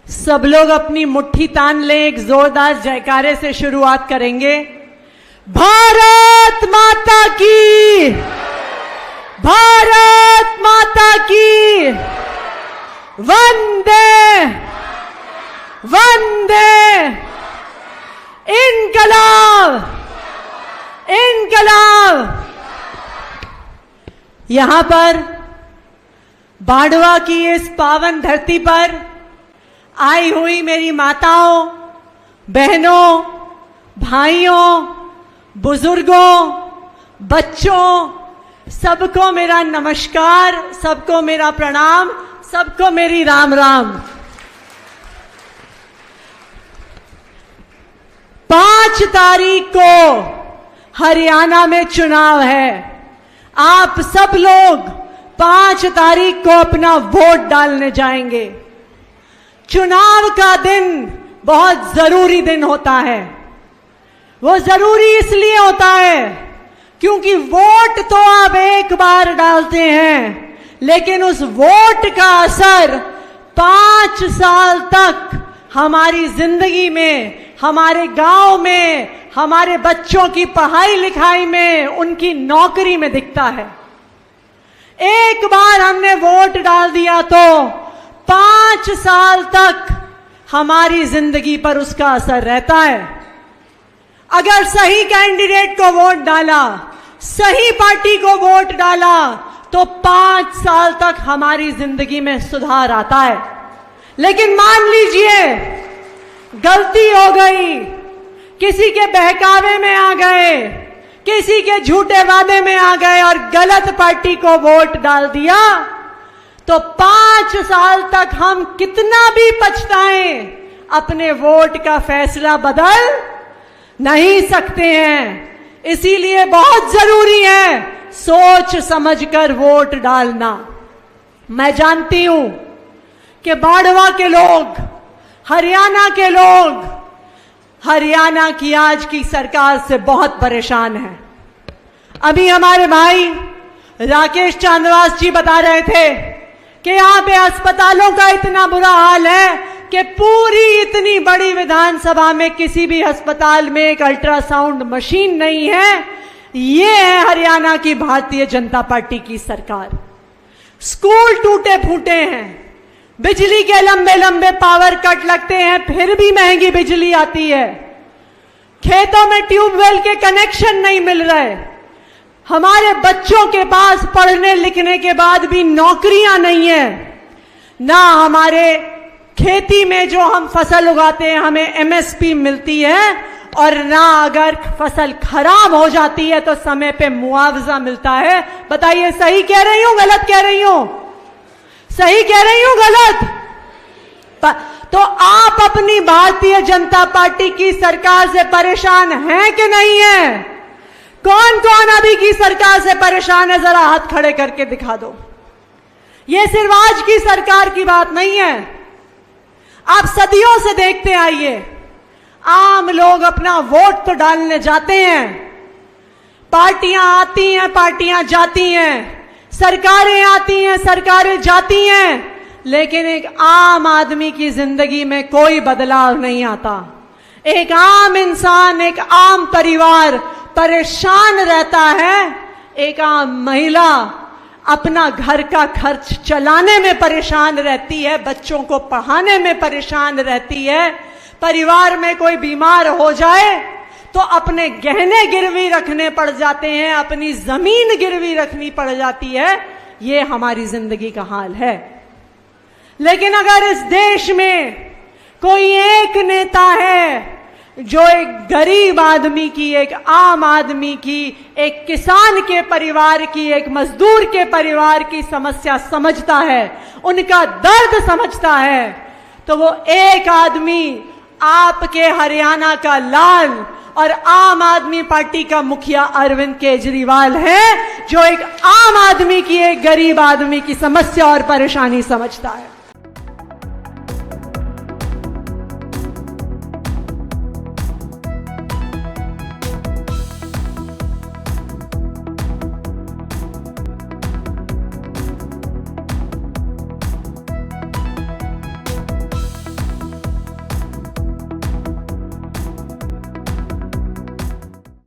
सब लोग अपनी मुट्ठी तान लें, एक जोरदार जयकारे से शुरुआत करेंगे। भारत माता की, भारत माता की, वंदे वंदे, इनकलाब इनकलाब। यहां पर बाड़वा की इस पावन धरती पर आई हुई मेरी माताओं, बहनों, भाइयों, बुजुर्गों, बच्चों, सबको मेरा नमस्कार, सबको मेरा प्रणाम, सबको मेरी राम राम। 5 तारीख को हरियाणा में चुनाव है। आप सब लोग 5 तारीख को अपना वोट डालने जाएंगे। चुनाव का दिन बहुत जरूरी दिन होता है। वो जरूरी इसलिए होता है क्योंकि वोट तो आप एक बार डालते हैं, लेकिन उस वोट का असर 5 साल तक हमारी जिंदगी में, हमारे गांव में, हमारे बच्चों की पढ़ाई लिखाई में, उनकी नौकरी में दिखता है। एक बार हमने वोट डाल दिया तो 5 साल तक हमारी जिंदगी पर उसका असर रहता है। अगर सही कैंडिडेट को वोट डाला, सही पार्टी को वोट डाला, तो 5 साल तक हमारी जिंदगी में सुधार आता है। लेकिन मान लीजिए गलती हो गई, किसी के बहकावे में आ गए, किसी के झूठे वादे में आ गए और गलत पार्टी को वोट डाल दिया, तो 5 साल तक हम कितना भी पछताएं, अपने वोट का फैसला बदल नहीं सकते हैं। इसीलिए बहुत जरूरी है सोच समझकर वोट डालना। मैं जानती हूं कि बाड़वा के लोग, हरियाणा के लोग, हरियाणा की आज की सरकार से बहुत परेशान हैं। अभी हमारे भाई राकेश चांदवास जी बता रहे थे कि यहां पे अस्पतालों का इतना बुरा हाल है कि पूरी इतनी बड़ी विधानसभा में किसी भी अस्पताल में एक अल्ट्रासाउंड मशीन नहीं है। ये है हरियाणा की भारतीय जनता पार्टी की सरकार। स्कूल टूटे फूटे हैं, बिजली के लंबे लंबे पावर कट लगते हैं, फिर भी महंगी बिजली आती है। खेतों में ट्यूबवेल के कनेक्शन नहीं मिल रहे। हमारे बच्चों के पास पढ़ने लिखने के बाद भी नौकरियां नहीं है। ना हमारे खेती में जो हम फसल उगाते हैं हमें एमएसपी मिलती है, और ना अगर फसल खराब हो जाती है तो समय पे मुआवजा मिलता है। बताइए सही कह रही हूं, गलत कह रही हूं? सही कह रही हूं, गलत? तो आप अपनी भारतीय जनता पार्टी की सरकार से परेशान हैं कि नहीं है? कौन कौन अभी की सरकार से परेशान है, जरा हाथ खड़े करके दिखा दो। ये सिर्फ आज की सरकार की बात नहीं है, आप सदियों से देखते आइए। आम लोग अपना वोट तो डालने जाते हैं, पार्टियां आती हैं, पार्टियां जाती हैं, सरकारें आती हैं, सरकारें जाती हैं, लेकिन एक आम आदमी की जिंदगी में कोई बदलाव नहीं आता। एक आम इंसान, एक आम परिवार परेशान रहता है। एक आम महिला अपना घर का खर्च चलाने में परेशान रहती है, बच्चों को पढ़ाने में परेशान रहती है। परिवार में कोई बीमार हो जाए तो अपने गहने गिरवी रखने पड़ जाते हैं, अपनी जमीन गिरवी रखनी पड़ जाती है। ये हमारी जिंदगी का हाल है। लेकिन अगर इस देश में कोई एक नेता है जो एक गरीब आदमी की, एक आम आदमी की, एक किसान के परिवार की, एक मजदूर के परिवार की समस्या समझता है, उनका दर्द समझता है, तो वो एक आदमी आपके हरियाणा का लाल और आम आदमी पार्टी का मुखिया अरविंद केजरीवाल है, जो एक आम आदमी की, एक गरीब आदमी की समस्या और परेशानी समझता है।